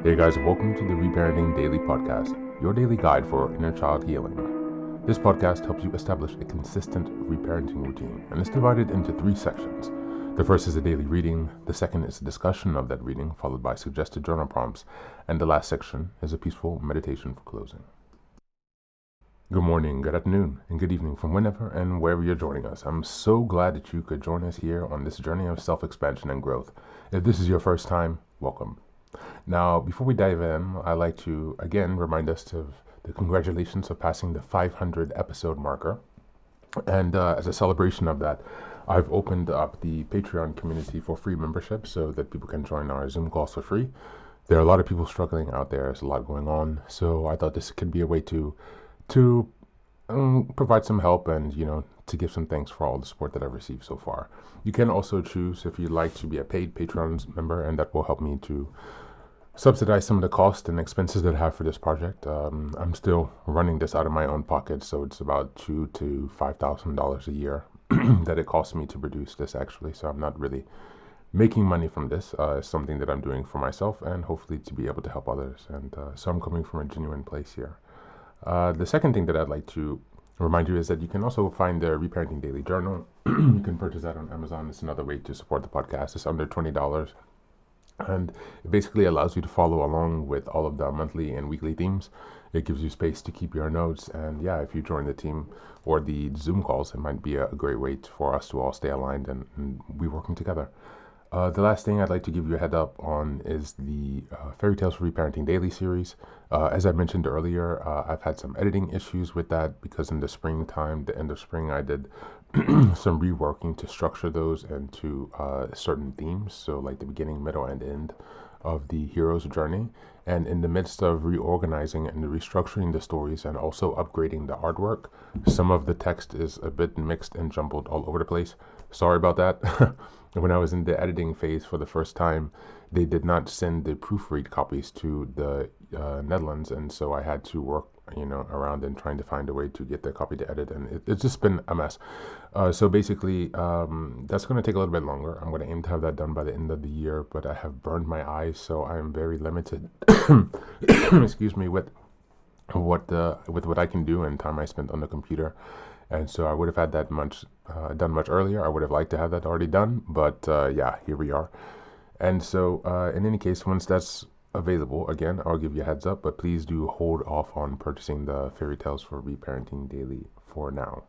Hey guys, welcome to the Reparenting Daily podcast, your daily guide for inner child healing. This podcast helps you establish a consistent reparenting routine, and it's divided into 3 sections. The first is a daily reading, the second is a discussion of that reading, followed by suggested journal prompts, and the last section is a peaceful meditation for closing. Good morning, good afternoon, and good evening from whenever and wherever you're joining us. I'm so glad that you could join us here on this journey of self-expansion and growth. If this is your first time, welcome. Now, before we dive in, I'd like to again remind us of the congratulations of passing the 500 episode marker. And as a celebration of that, I've opened up the Patreon community for free membership so that people can join our Zoom calls for free. There are a lot of people struggling out there. There's a lot going on. So I thought this could be a way to provide some help and, to give some thanks for all the support that I've received so far. You can also choose if you'd like to be a paid Patreon member, and that will help me to subsidize some of the costs and expenses that I have for this project. I'm still running this out of my own pocket, so it's about $2,000 to $5,000 a year that it costs me to produce this actually. So I'm not really making money from this. It's something that I'm doing for myself and hopefully to be able to help others. And so I'm coming from a genuine place here. The second thing that I'd like to remind you is that you can also find the Reparenting Daily Journal. You can purchase that on Amazon. It's another way to support the podcast. It's under $20. And it basically allows you to follow along with all of the monthly and weekly themes. It gives you space to keep your notes. And yeah, if you join the team or the Zoom calls, it might be a great way for us to all stay aligned and be working together. The last thing I'd like to give you a head up on is the Fairy Tales for Reparenting Daily series. As I mentioned earlier, I've had some editing issues with that because in the springtime, the end of spring, I did some reworking to structure those into certain themes. So like the beginning, middle, and end of the hero's journey. And in the midst of reorganizing and restructuring the stories and also upgrading the artwork, some of the text is a bit mixed and jumbled all over the place. Sorry about that. When I was in the editing phase for the first time, they did not send the proofread copies to the Netherlands, and so I had to work, around and trying to find a way to get the copy to edit, and it's just been a mess. So basically, that's going to take a little bit longer. I'm going to aim to have that done by the end of the year, but I have burned my eyes, so I am very limited. Excuse me, with what I can do and time I spent on the computer. And so I would have had that done much earlier. I would have liked to have that already done, but here we are. And so in any case, once that's available, again, I'll give you a heads up, but please do hold off on purchasing the Fairy Tales for Reparenting Daily for now.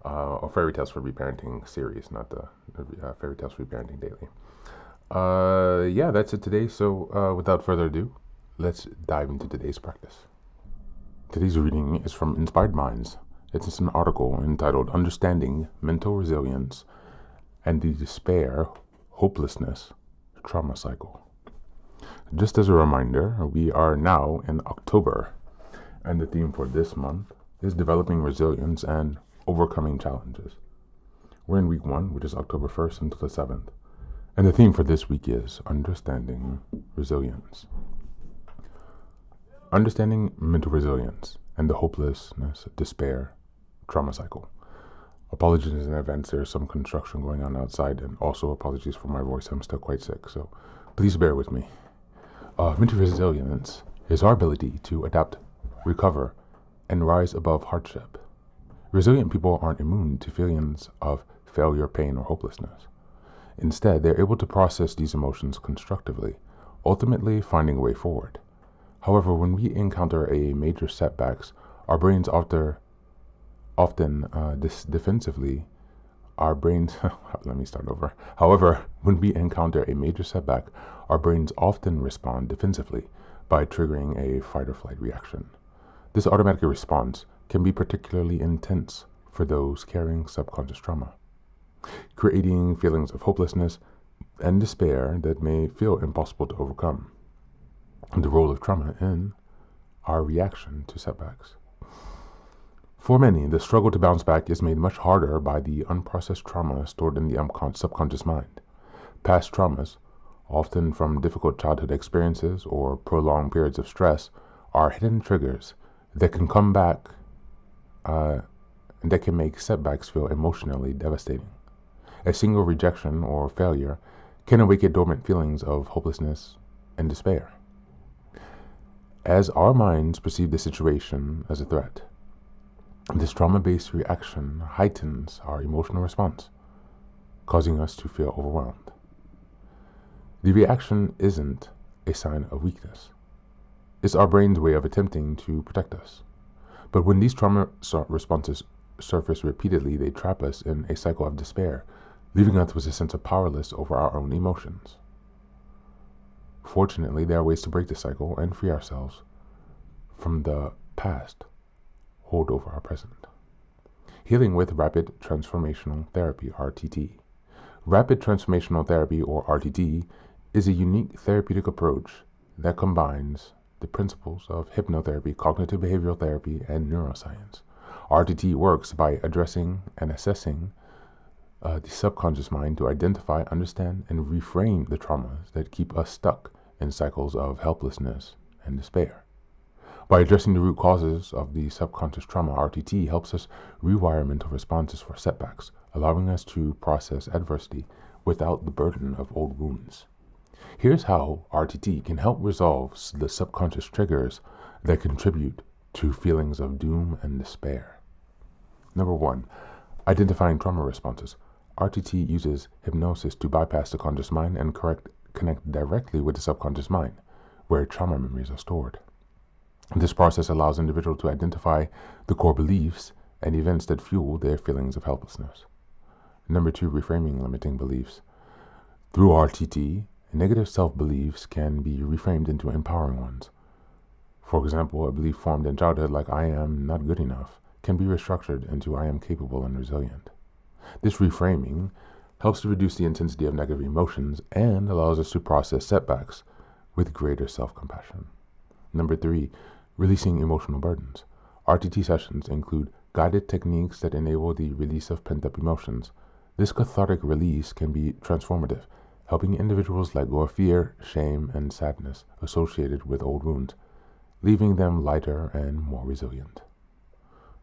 Or Fairy Tales for Reparenting series, not the Fairy Tales for Reparenting Daily. That's it today. So without further ado, let's dive into today's practice. Today's reading is from Inspired Minds. It's an article entitled Understanding Mental Resilience and the Despair, Hopelessness, Trauma Cycle. Just as a reminder, we are now in October, and the theme for this month is developing resilience and overcoming challenges. We're in week 1, which is October 1st until the 7th, and the theme for this week is Understanding Resilience. Understanding mental resilience and the hopelessness, despair, trauma cycle. Apologies in advance, there's some construction going on outside, and also apologies for my voice. I'm still quite sick, so please bear with me. Mental resilience is our ability to adapt, recover, and rise above hardship. Resilient people aren't immune to feelings of failure, pain, or hopelessness. Instead, they're able to process these emotions constructively, ultimately finding a way forward. However, when we encounter a major setbacks, our brains often defensively, our brains, let me start over. However, when we encounter a major setback, our brains often respond defensively by triggering a fight or flight reaction. This automatic response can be particularly intense for those carrying subconscious trauma, creating feelings of hopelessness and despair that may feel impossible to overcome. The role of trauma in our reaction to setbacks. For many, the struggle to bounce back is made much harder by the unprocessed trauma stored in the subconscious mind. Past traumas, often from difficult childhood experiences or prolonged periods of stress, are hidden triggers that can come back and that can make setbacks feel emotionally devastating. A single rejection or failure can awaken dormant feelings of hopelessness and despair. As our minds perceive the situation as a threat, this trauma-based reaction heightens our emotional response, causing us to feel overwhelmed. The reaction isn't a sign of weakness. It's our brain's way of attempting to protect us. But when these trauma responses surface repeatedly, they trap us in a cycle of despair, leaving us with a sense of powerlessness over our own emotions. Fortunately, there are ways to break the cycle and free ourselves from the past hold over our present. Healing with Rapid Transformational Therapy, RTT. Rapid Transformational Therapy, or RTT, is a unique therapeutic approach that combines the principles of hypnotherapy, cognitive behavioral therapy, and neuroscience. RTT works by addressing and assessing the subconscious mind to identify, understand, and reframe the traumas that keep us stuck in cycles of helplessness and despair. By addressing the root causes of the subconscious trauma, RTT helps us rewire mental responses for setbacks, allowing us to process adversity without the burden of old wounds. Here's how RTT can help resolve the subconscious triggers that contribute to feelings of doom and despair. Number 1, identifying trauma responses. RTT uses hypnosis to bypass the conscious mind and connect directly with the subconscious mind, where trauma memories are stored. This process allows individuals to identify the core beliefs and events that fuel their feelings of helplessness. Number 2, reframing limiting beliefs. Through RTT, negative self-beliefs can be reframed into empowering ones. For example, a belief formed in childhood like "I am not good enough" can be restructured into "I am capable and resilient." This reframing helps to reduce the intensity of negative emotions and allows us to process setbacks with greater self-compassion. Number 3, releasing emotional burdens. RTT sessions include guided techniques that enable the release of pent-up emotions. This cathartic release can be transformative, helping individuals let go of fear, shame, and sadness associated with old wounds, leaving them lighter and more resilient.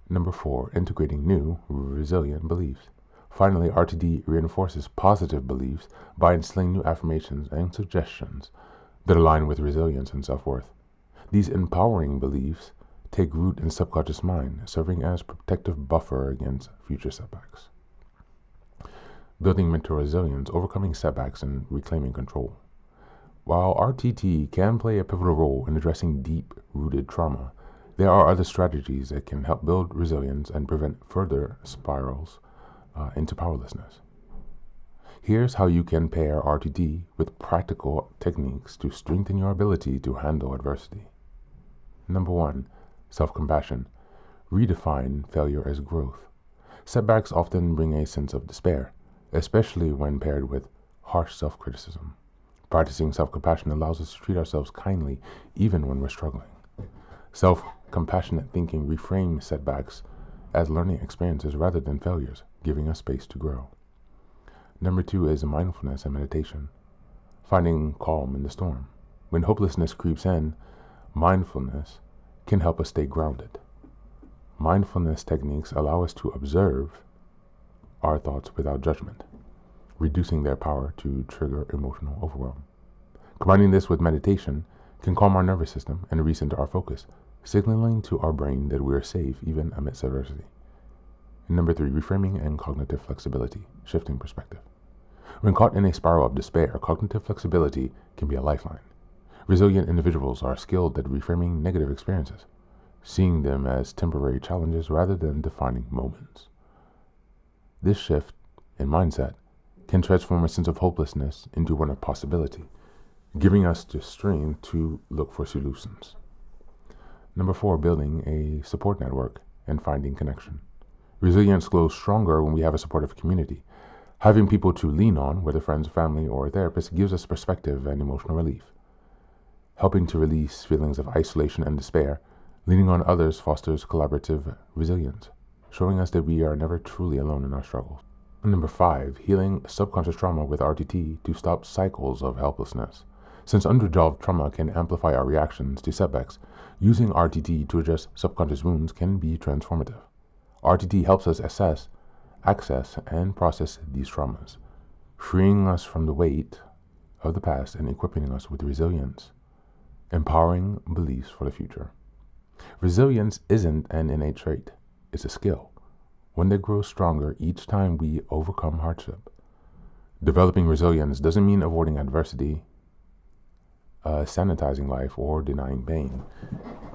Number 4, integrating new, resilient beliefs. Finally, RTD reinforces positive beliefs by instilling new affirmations and suggestions that align with resilience and self-worth. These empowering beliefs take root in the subconscious mind, serving as a protective buffer against future setbacks. Building mental resilience, overcoming setbacks, and reclaiming control. While RTT can play a pivotal role in addressing deep-rooted trauma, there are other strategies that can help build resilience and prevent further spirals into powerlessness. Here's how you can pair RTT with practical techniques to strengthen your ability to handle adversity. Number 1, self-compassion. Redefine failure as growth. Setbacks often bring a sense of despair, especially when paired with harsh self-criticism. Practicing self-compassion allows us to treat ourselves kindly even when we're struggling. Self-compassionate thinking reframes setbacks as learning experiences rather than failures, giving us space to grow. Number 2 is mindfulness and meditation. Finding calm in the storm. When hopelessness creeps in, mindfulness can help us stay grounded. Mindfulness techniques allow us to observe our thoughts without judgment, reducing their power to trigger emotional overwhelm. Combining this with meditation can calm our nervous system and recenter our focus, signaling to our brain that we are safe even amidst adversity. Number 3, reframing and cognitive flexibility, shifting perspective. When caught in a spiral of despair, cognitive flexibility can be a lifeline. Resilient individuals are skilled at reframing negative experiences, seeing them as temporary challenges rather than defining moments. This shift in mindset can transform a sense of hopelessness into one of possibility, giving us the strength to look for solutions. Number 4, building a support network and finding connection. Resilience grows stronger when we have a supportive community. Having people to lean on, whether friends, family, or a therapist, gives us perspective and emotional relief. Helping to release feelings of isolation and despair, leaning on others fosters collaborative resilience, showing us that we are never truly alone in our struggles. Number 5, healing subconscious trauma with RTT to stop cycles of helplessness. Since unresolved trauma can amplify our reactions to setbacks, using RTT to address subconscious wounds can be transformative. RTT helps us access, and process these traumas, freeing us from the weight of the past and equipping us with resilience Empowering beliefs for the future. Resilience isn't an innate trait, it's a skill, one that grows stronger each time we overcome hardship. Developing resilience doesn't mean avoiding adversity, sanitizing life, or denying pain.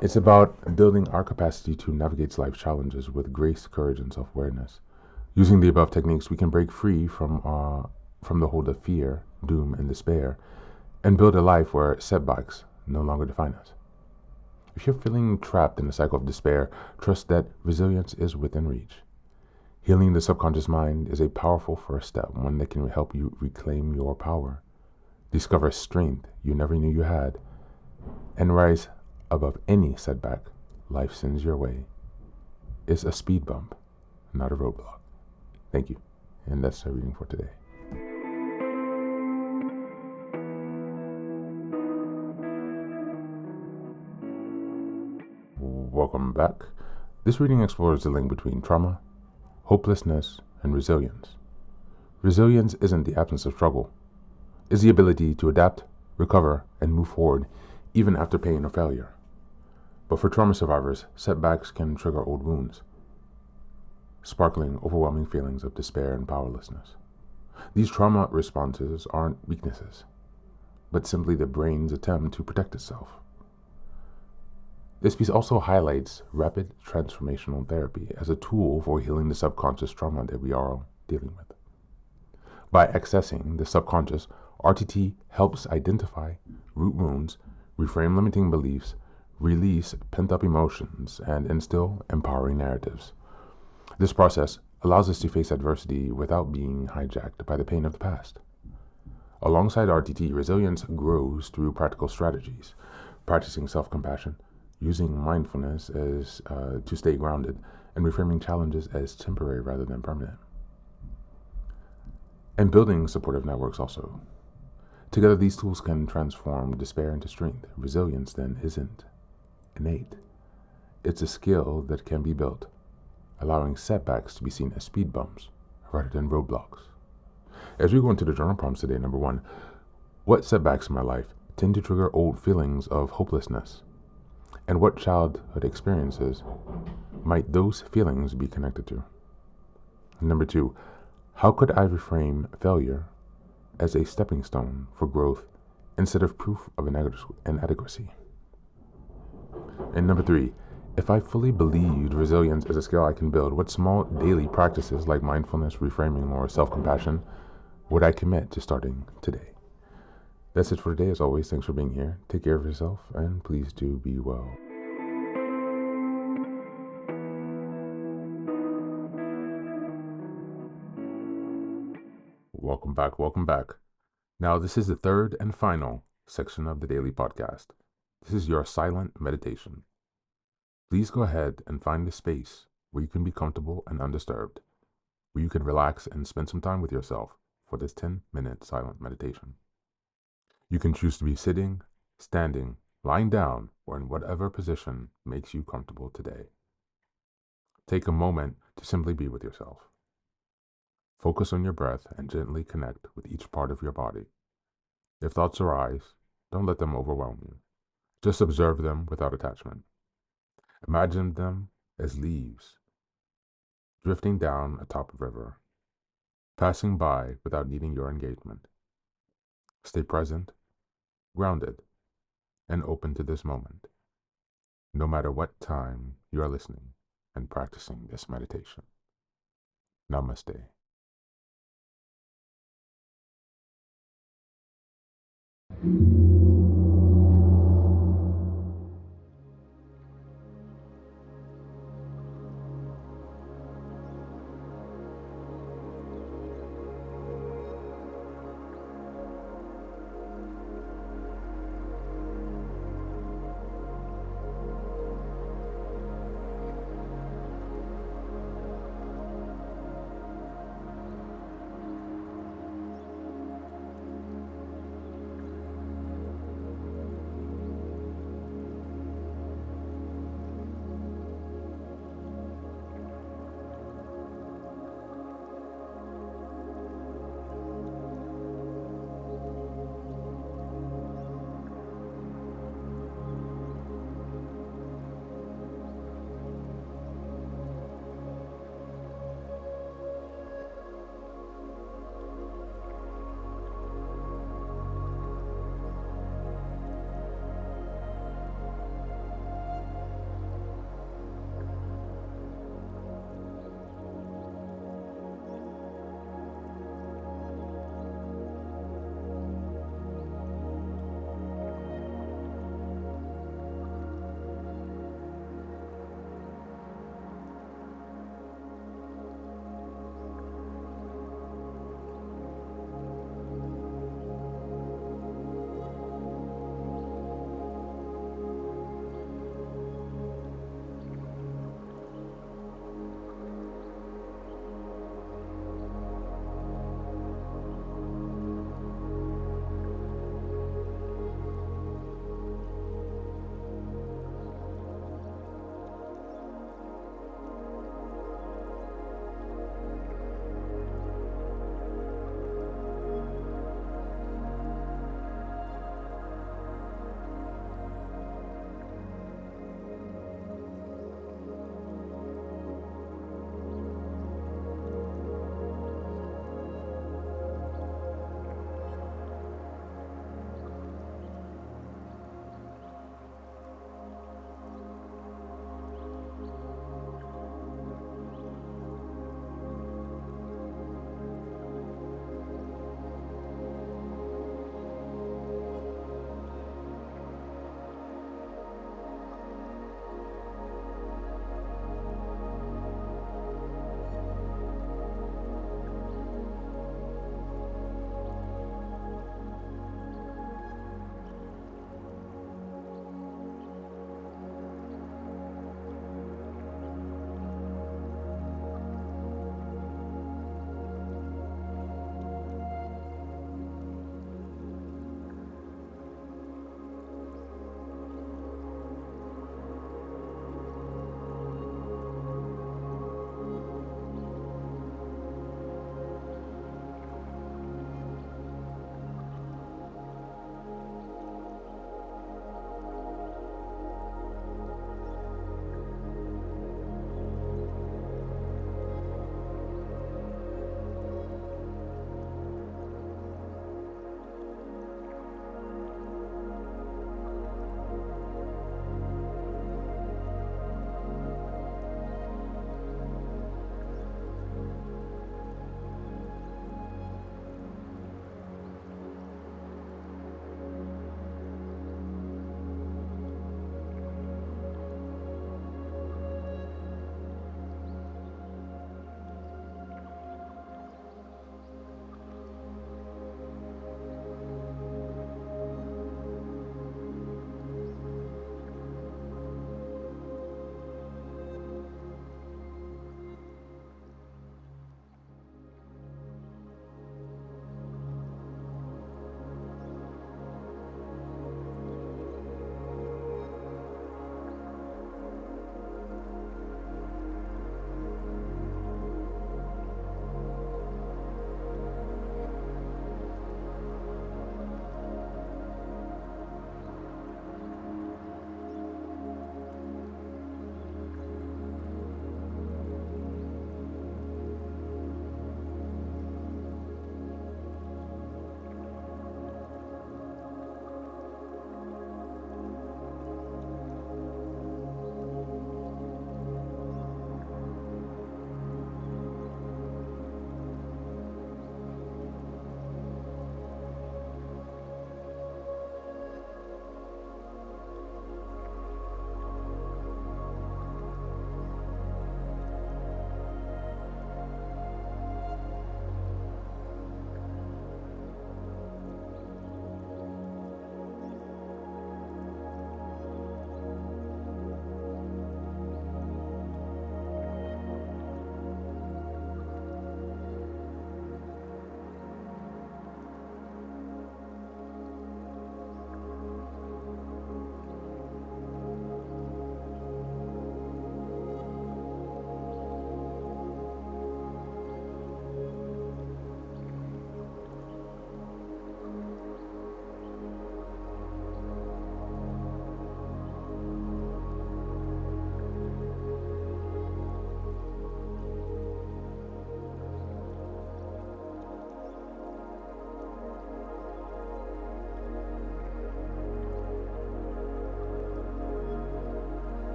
It's about building our capacity to navigate life's challenges with grace, courage, and self-awareness. Using the above techniques, we can break free from the hold of fear, doom, and despair, and build a life where setbacks no longer define us. If you're feeling trapped in a cycle of despair, trust that resilience is within reach. Healing the subconscious mind is a powerful first step, one that can help you reclaim your power, discover strength you never knew you had, and rise above any setback life sends your way. It's a speed bump, not a roadblock. Thank you, and that's our reading for today. Welcome back. This reading explores the link between trauma, hopelessness, and resilience. Resilience isn't the absence of struggle. It's the ability to adapt, recover, and move forward even after pain or failure. But for trauma survivors, setbacks can trigger old wounds, sparkling overwhelming feelings of despair and powerlessness. These trauma responses aren't weaknesses, but simply the brain's attempt to protect itself. This piece also highlights rapid transformational therapy as a tool for healing the subconscious trauma that we are all dealing with. By accessing the subconscious, RTT helps identify root wounds, reframe limiting beliefs, release pent-up emotions, and instill empowering narratives. This process allows us to face adversity without being hijacked by the pain of the past. Alongside RTT, resilience grows through practical strategies, practicing self-compassion, using mindfulness to stay grounded, and reframing challenges as temporary rather than permanent. And building supportive networks also. Together, these tools can transform despair into strength. Resilience, then, isn't innate. It's a skill that can be built, allowing setbacks to be seen as speed bumps rather than roadblocks. As we go into the journal prompts today, number 1, what setbacks in my life tend to trigger old feelings of hopelessness? And what childhood experiences might those feelings be connected to? And number 2, how could I reframe failure as a stepping stone for growth instead of proof of inadequacy? And number 3, if I fully believed resilience is a skill I can build, what small daily practices like mindfulness, reframing, or self-compassion would I commit to starting today? That's it for today. As always, thanks for being here. Take care of yourself, and please do be well. Welcome back, welcome back. Now, this is the third and final section of the daily podcast. This is your silent meditation. Please go ahead and find a space where you can be comfortable and undisturbed, where you can relax and spend some time with yourself for this 10-minute silent meditation. You can choose to be sitting, standing, lying down, or in whatever position makes you comfortable today. Take a moment to simply be with yourself. Focus on your breath and gently connect with each part of your body. If thoughts arise, don't let them overwhelm you. Just observe them without attachment. Imagine them as leaves drifting down atop a river, passing by without needing your engagement. Stay present, grounded, and open to this moment, no matter what time you are listening and practicing this meditation. Namaste.